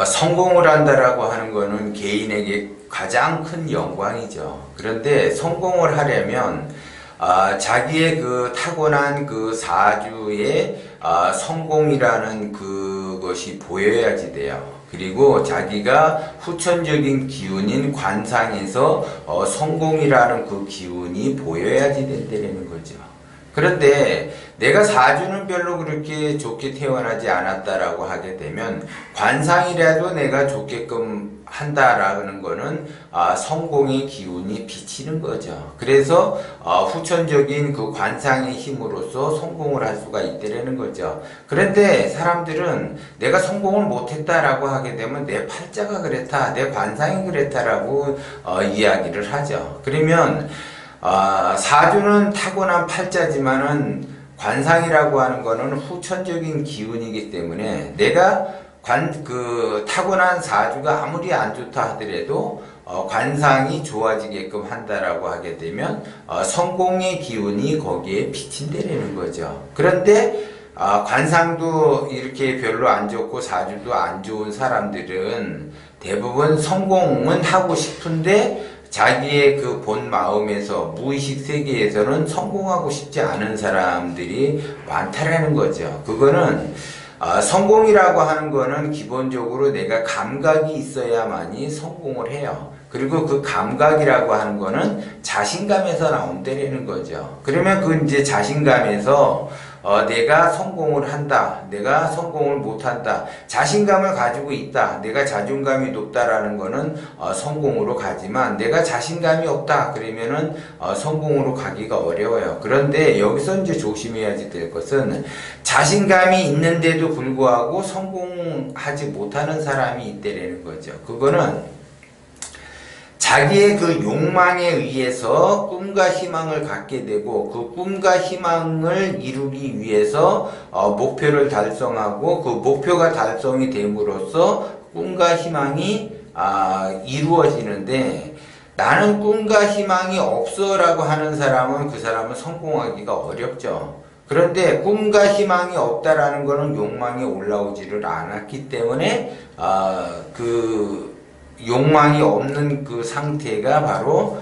성공을 한다라고 하는 거는 개인에게 가장 큰 영광이죠. 그런데 성공을 하려면 자기의 그 타고난 그 사주의 성공이라는 그것이 보여야지 돼요. 그리고 자기가 후천적인 기운인 관상에서 성공이라는 그 기운이 보여야지 된다는 거죠. 그런데 내가 사주는 별로 그렇게 좋게 태어나지 않았다라고 하게 되면 관상이라도 내가 좋게끔 한다라는 거는 성공의 기운이 비치는 거죠. 그래서 후천적인 그 관상의 힘으로써 성공을 할 수가 있다는 거죠. 그런데 사람들은 내가 성공을 못했다라고 하게 되면 내 팔자가 그랬다, 내 관상이 그랬다라고 이야기를 하죠. 그러면 사주는 타고난 팔자지만은 관상이라고 하는 거는 후천적인 기운이기 때문에 내가 타고난 사주가 아무리 안 좋다 하더라도 관상이 좋아지게끔 한다라고 하게 되면 성공의 기운이 거기에 비친다는 거죠. 그런데 관상도 이렇게 별로 안 좋고 사주도 안 좋은 사람들은 대부분 성공은 하고 싶은데 자기의 그 본 마음에서 무의식 세계에서는 성공하고 싶지 않은 사람들이 많다라는 거죠. 그거는 성공이라고 하는 거는 기본적으로 내가 감각이 있어야만이 성공을 해요. 그리고 그 감각이라고 하는 거는 자신감에서 나온다는 거죠. 그러면 그 이제 자신감에서 내가 성공을 한다, 내가 성공을 못한다, 자신감을 가지고 있다, 내가 자존감이 높다라는 거는 성공으로 가지만 내가 자신감이 없다 그러면은 성공으로 가기가 어려워요. 그런데 여기서 이제 조심해야지 될 것은 자신감이 있는데도 불구하고 성공하지 못하는 사람이 있다라는 거죠. 그거는 자기의 그 욕망에 의해서 꿈과 희망을 갖게 되고 그 꿈과 희망을 이루기 위해서 목표를 달성하고 그 목표가 달성이 됨으로써 꿈과 희망이 이루어지는데 나는 꿈과 희망이 없어 라고 하는 사람은 그 사람은 성공하기가 어렵죠. 그런데 꿈과 희망이 없다라는 것은 욕망이 올라오지를 않았기 때문에 욕망이 없는 그 상태가 바로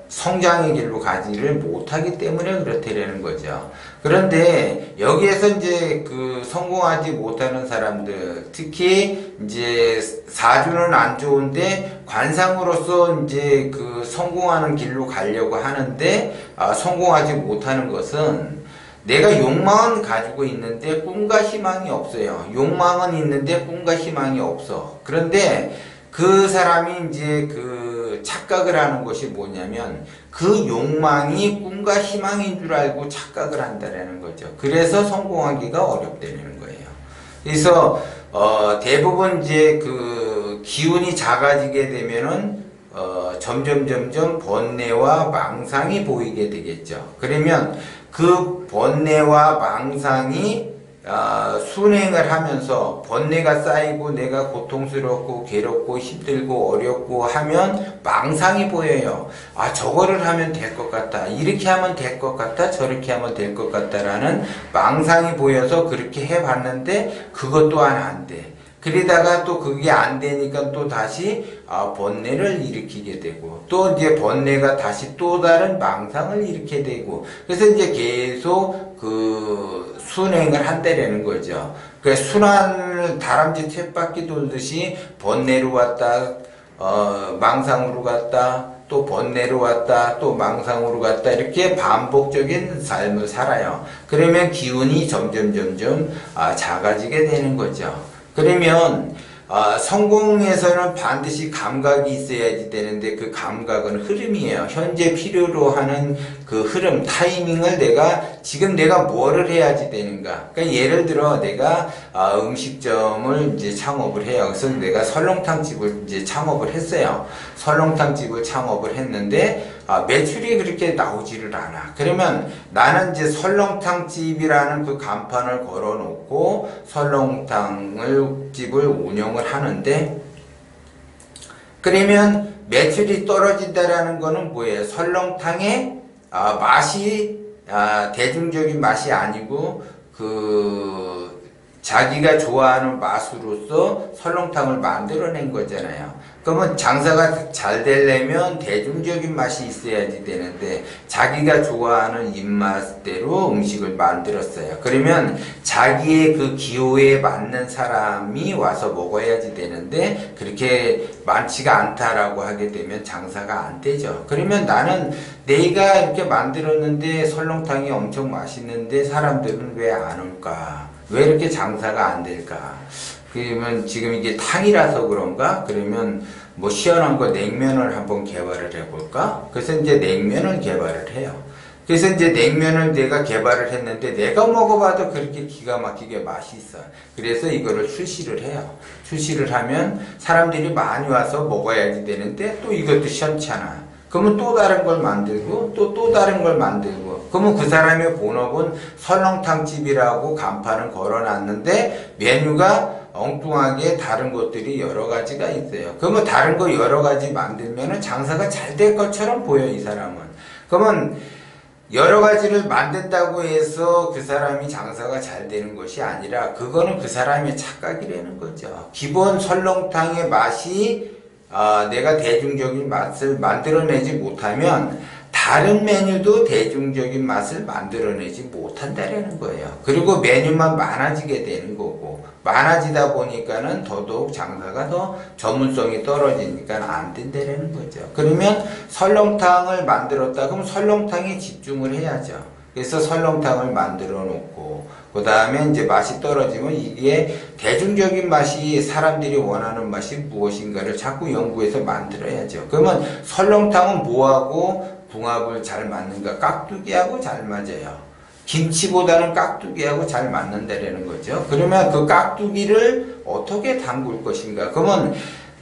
성장의 길로 가지를 못하기 때문에 그렇다라는 거죠. 그런데 여기에서 이제 그 성공하지 못하는 사람들, 특히 이제 사주는 안 좋은데 관상으로서 이제 그 성공하는 길로 가려고 하는데 성공하지 못하는 것은 내가 욕망은 가지고 있는데 꿈과 희망이 없어요. 욕망은 있는데 꿈과 희망이 없어. 그런데 그 사람이 이제 그 착각을 하는 것이 뭐냐면 그 욕망이 꿈과 희망인 줄 알고 착각을 한다라는 거죠. 그래서 성공하기가 어렵다는 거예요. 그래서 대부분 이제 그 기운이 작아지게 되면은 점점 번뇌와 망상이 보이게 되겠죠. 그러면 그 번뇌와 망상이 순행을 하면서 번뇌가 쌓이고 내가 고통스럽고 괴롭고 힘들고 어렵고 하면 망상이 보여요. 저거를 하면 될 것 같다, 이렇게 하면 될 것 같다, 저렇게 하면 될 것 같다라는 망상이 보여서 그렇게 해봤는데 그것 또한 안 돼. 그러다가 또 그게 안 되니까 또 다시 번뇌를 일으키게 되고 또 이제 번뇌가 다시 또 다른 망상을 일으키게 되고 그래서 이제 계속 그 순행을 한다라는 거죠. 그러니까 순환을 다람쥐 쳇바퀴 돌듯이 번뇌로 왔다, 망상으로 갔다, 또 번뇌로 왔다, 또 망상으로 갔다, 이렇게 반복적인 삶을 살아요. 그러면 기운이 점점 작아지게 되는 거죠. 그러면 성공에서는 반드시 감각이 있어야지 되는데 그 감각은 흐름이에요. 현재 필요로 하는 그 흐름, 타이밍을 지금 내가 뭐를 해야지 되는가. 그러니까 예를 들어 내가 음식점을 이제 창업을 해요. 그래서 내가 설렁탕집을 이제 창업을 했어요. 설렁탕집을 창업을 했는데 매출이 그렇게 나오지를 않아. 그러면 나는 이제 설렁탕집이라는 그 간판을 걸어 놓고 설렁탕집을 운영을 하는데 그러면 매출이 떨어진다라는 거는 뭐예요? 설렁탕의 맛이 대중적인 맛이 아니고 그 자기가 좋아하는 맛으로서 설렁탕을 만들어낸 거잖아요. 그러면 장사가 잘 되려면 대중적인 맛이 있어야지 되는데 자기가 좋아하는 입맛대로 음식을 만들었어요. 그러면 자기의 그 기호에 맞는 사람이 와서 먹어야지 되는데 그렇게 많지가 않다라고 하게 되면 장사가 안 되죠. 그러면 나는 내가 이렇게 만들었는데 설렁탕이 엄청 맛있는데 사람들은 왜 안 올까? 왜 이렇게 장사가 안 될까? 그러면 지금 이게 탕이라서 그런가? 그러면 뭐 시원한 거 냉면을 한번 개발을 해볼까? 그래서 이제 냉면을 개발을 해요. 그래서 이제 냉면을 내가 개발을 했는데 내가 먹어봐도 그렇게 기가 막히게 맛이 있어. 그래서 이거를 출시를 해요. 출시를 하면 사람들이 많이 와서 먹어야지 되는데 또 이것도 시원찮아. 그러면 또 다른 걸 만들고 또 다른 걸 만들고 그러면 그 사람의 본업은 설렁탕집이라고 간판을 걸어놨는데 메뉴가 엉뚱하게 다른 것들이 여러 가지가 있어요. 그러면 다른 거 여러 가지 만들면 장사가 잘 될 것처럼 보여 이 사람은. 그러면 여러 가지를 만든다고 해서 그 사람이 장사가 잘 되는 것이 아니라 그거는 그 사람의 착각이라는 거죠. 기본 설렁탕의 맛이 내가 대중적인 맛을 만들어내지 못하면 다른 메뉴도 대중적인 맛을 만들어내지 못한다라는 거예요. 그리고 메뉴만 많아지게 되는 거고 많아지다 보니까는 더더욱 장사가 더 전문성이 떨어지니까 안 된다라는 거죠. 그러면 설렁탕을 만들었다 그러면 설렁탕에 집중을 해야죠. 그래서 설렁탕을 만들어 놓고 그 다음에 이제 맛이 떨어지면 이게 대중적인 맛이 사람들이 원하는 맛이 무엇인가를 자꾸 연구해서 만들어야죠. 그러면 설렁탕은 뭐하고 궁합을 잘 맞는가? 깍두기하고 잘 맞아요. 김치보다는 깍두기하고 잘 맞는다라는 거죠. 그러면 그 깍두기를 어떻게 담글 것인가? 그러면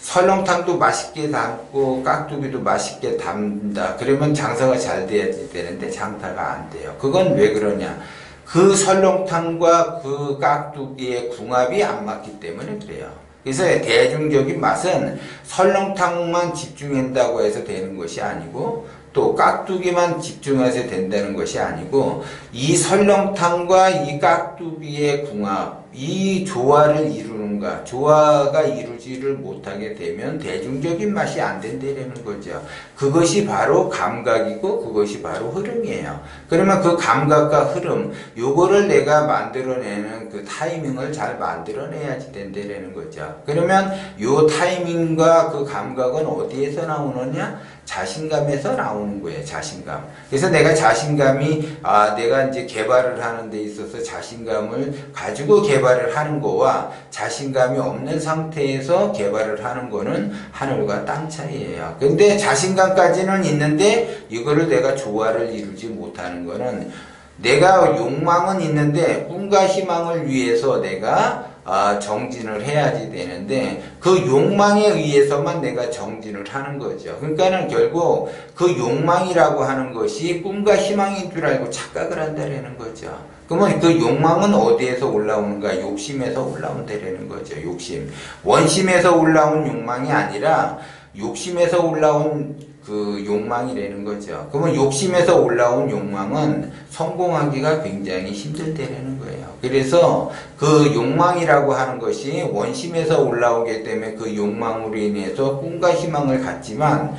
설렁탕도 맛있게 담고 깍두기도 맛있게 담는다. 그러면 장사가 잘 돼야지 되는데 장사가 안 돼요. 그건 왜 그러냐? 그 설렁탕과 그 깍두기의 궁합이 안 맞기 때문에 그래요. 그래서 대중적인 맛은 설렁탕만 집중한다고 해서 되는 것이 아니고 또 깍두기만 집중해서 된다는 것이 아니고 이 설렁탕과 이 깍두기의 궁합, 이 조화를 이루는가, 조화가 이루지를 못하게 되면 대중적인 맛이 안 된다는 거죠. 그것이 바로 감각이고 그것이 바로 흐름이에요. 그러면 그 감각과 흐름, 요거를 내가 만들어내는 그 타이밍을 잘 만들어내야지 된다는 거죠. 그러면 요 타이밍과 그 감각은 어디에서 나오느냐? 자신감에서 나오는 거예요. 자신감. 그래서 내가 자신감이 내가 이제 개발을 하는 데 있어서 자신감을 가지고 개발을 하는 거와 자신감이 없는 상태에서 개발을 하는 거는 하늘과 땅 차이예요. 근데 자신감까지는 있는데 이거를 내가 조화를 이루지 못하는 거는 내가 욕망은 있는데 꿈과 희망을 위해서 내가 정진을 해야지 되는데 그 욕망에 의해서만 내가 정진을 하는 거죠. 그러니까는 결국 그 욕망이라고 하는 것이 꿈과 희망인 줄 알고 착각을 한다라는 거죠. 그러면 그 욕망은 어디에서 올라오는가? 욕심에서 올라온다라는 거죠. 욕심. 원심에서 올라온 욕망이 아니라 욕심에서 올라온 그 욕망이라는 거죠. 그러면 욕심에서 올라온 욕망은 성공하기가 굉장히 힘들다라는 거예요. 그래서 그 욕망이라고 하는 것이 원심에서 올라오기 때문에 그 욕망으로 인해서 꿈과 희망을 갖지만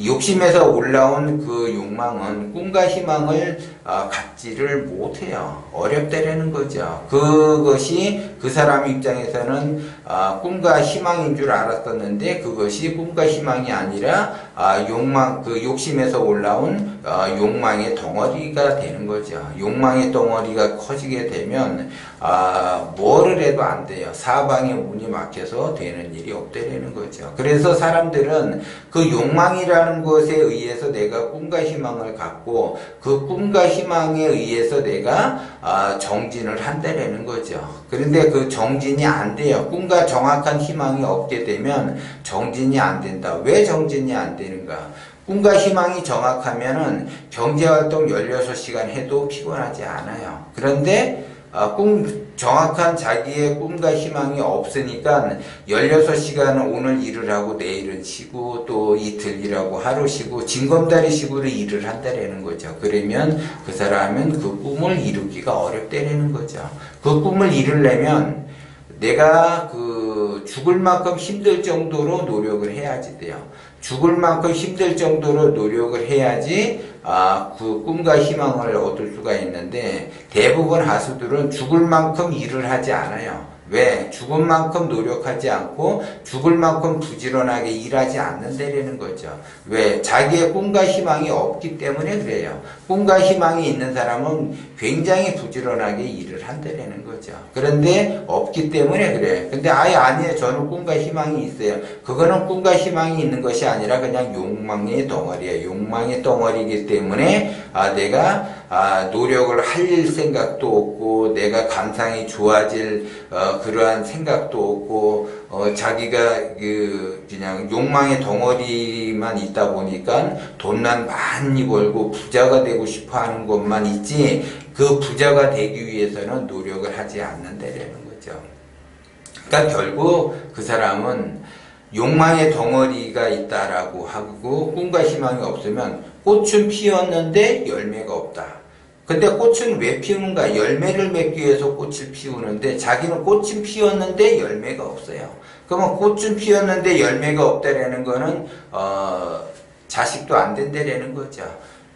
욕심에서 올라온 그 욕망은 꿈과 희망을 갖지를 못해요. 어렵다라는 거죠. 그것이 그 사람 입장에서는 꿈과 희망인 줄 알았었는데 그것이 꿈과 희망이 아니라 욕망, 그 욕심에서 올라온 욕망의 덩어리가 되는 거죠. 욕망의 덩어리가 커지게 되면 뭐를 해도 안 돼요. 사방에 문이 막혀서 되는 일이 없다라는 거죠. 그래서 사람들은 그 욕망이라는 것에 의해서 내가 꿈과 희망을 갖고 그 꿈과 희망에 의해서 내가 정진을 한다라는 거죠. 그런데 그 정진이 안 돼요. 꿈과 정확한 희망이 없게 되면 정진이 안 된다. 왜 정진이 안 되는가? 꿈과 희망이 정확하면은 경제활동 16시간 해도 피곤하지 않아요. 그런데 정확한 자기의 꿈과 희망이 없으니까 16시간은 오늘 일을 하고 내일은 쉬고 또 이틀 일하고 하루 쉬고 징검다리 식으로 일을 한다라는 거죠. 그러면 그 사람은 그 꿈을 이루기가 어렵다라는 거죠. 그 꿈을 이루려면 내가 죽을 만큼 힘들 정도로 노력을 해야지 돼요. 죽을 만큼 힘들 정도로 노력을 해야지 그 꿈과 희망을 얻을 수가 있는데, 대부분 하수들은 죽을 만큼 일을 하지 않아요. 왜? 죽을 만큼 노력하지 않고 죽을 만큼 부지런하게 일하지 않는다라는 거죠. 왜? 자기의 꿈과 희망이 없기 때문에 그래요. 꿈과 희망이 있는 사람은 굉장히 부지런하게 일을 한다라는 거죠. 그런데 없기 때문에 그래. 근데 아니에요. 저는 꿈과 희망이 있어요. 그거는 꿈과 희망이 있는 것이 아니라 그냥 욕망의 덩어리예요. 욕망의 덩어리이기 때문에 내가 노력을 할 생각도 없고, 내가 감상이 좋아질 그러한 생각도 없고, 자기가 그냥 욕망의 덩어리만 있다 보니까 돈만 많이 벌고 부자가 되고 싶어 하는 것만 있지, 그 부자가 되기 위해서는 노력을 하지 않는다라는 거죠. 그러니까 결국 그 사람은 욕망의 덩어리가 있다라고 하고, 꿈과 희망이 없으면 꽃은 피었는데 열매가 없다. 근데 꽃은 왜 피우는가? 열매를 맺기 위해서 꽃을 피우는데, 자기는 꽃은 피었는데 열매가 없어요. 그러면 꽃은 피었는데 열매가 없다라는 거는 자식도 안 된다라는 거죠.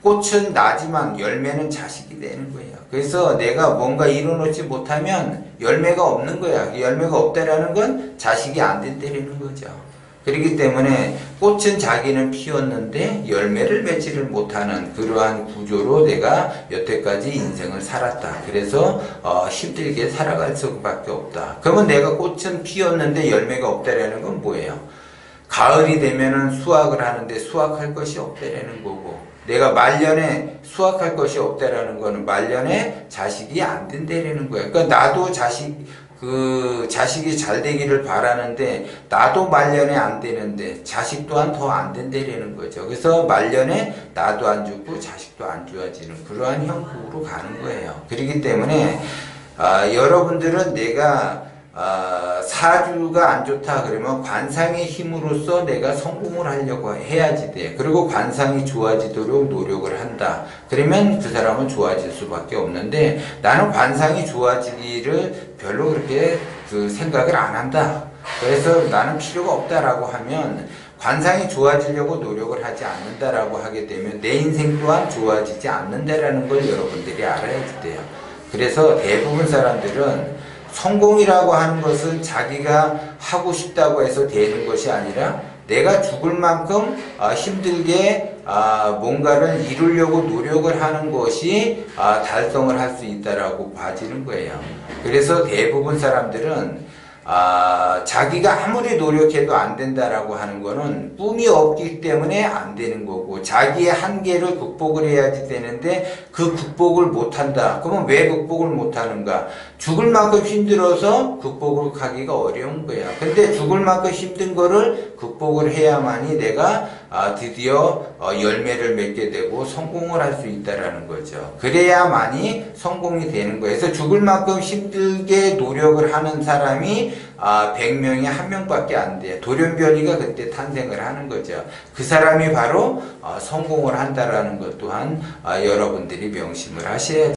꽃은 나지만 열매는 자식이 되는 거예요. 그래서 내가 뭔가 이뤄놓지 못하면 열매가 없는 거야. 열매가 없다라는 건 자식이 안 된다라는 거죠. 그렇기 때문에 꽃은 자기는 피웠는데 열매를 맺지를 못하는 그러한 구조로 내가 여태까지 인생을 살았다. 그래서 힘들게 살아갈 수밖에 없다. 그러면 내가 꽃은 피웠는데 열매가 없다라는 건 뭐예요? 가을이 되면은 수확을 하는데 수확할 것이 없다라는 거고, 내가 말년에 수확할 것이 없다라는 거는 말년에 자식이 안 된다라는 거예요. 그러니까 나도 자식이 잘 되기를 바라는데 나도 말년에 안 되는데 자식 또한 더 안 된다라는 거죠. 그래서 말년에 나도 안 죽고 자식도 안 좋아지는 그러한 형국으로 가는 거예요. 그렇기 때문에 여러분들은 내가 사주가 안 좋다 그러면 관상의 힘으로써 내가 성공을 하려고 해야지 돼. 그리고 관상이 좋아지도록 노력을 한다. 그러면 그 사람은 좋아질 수밖에 없는데, 나는 관상이 좋아지기를 별로 그렇게 생각을 안 한다. 그래서 나는 필요가 없다라고 하면, 관상이 좋아지려고 노력을 하지 않는다라고 하게 되면 내 인생 또한 좋아지지 않는다라는 걸 여러분들이 알아야지 돼요. 그래서 대부분 사람들은 성공이라고 하는 것은 자기가 하고 싶다고 해서 되는 것이 아니라, 내가 죽을 만큼 힘들게 뭔가를 이루려고 노력을 하는 것이 달성을 할 수 있다라고 봐지는 거예요. 그래서 대부분 사람들은 자기가 아무리 노력해도 안 된다라고 하는 거는 꿈이 없기 때문에 안 되는 거고, 자기의 한계를 극복을 해야지 되는데 그 극복을 못 한다. 그러면 왜 극복을 못 하는가? 죽을 만큼 힘들어서 극복을 하기가 어려운 거야. 근데 죽을 만큼 힘든 거를 극복을 해야만이 내가 드디어 열매를 맺게 되고 성공을 할 수 있다라는 거죠. 그래야만이 성공이 되는 거예요. 그래서 죽을 만큼 힘들게 노력을 하는 사람이 100명에 1명밖에 안 돼요. 돌연변이가 그때 탄생을 하는 거죠. 그 사람이 바로 성공을 한다라는 것 또한 여러분들이 명심을 하셔야 돼요.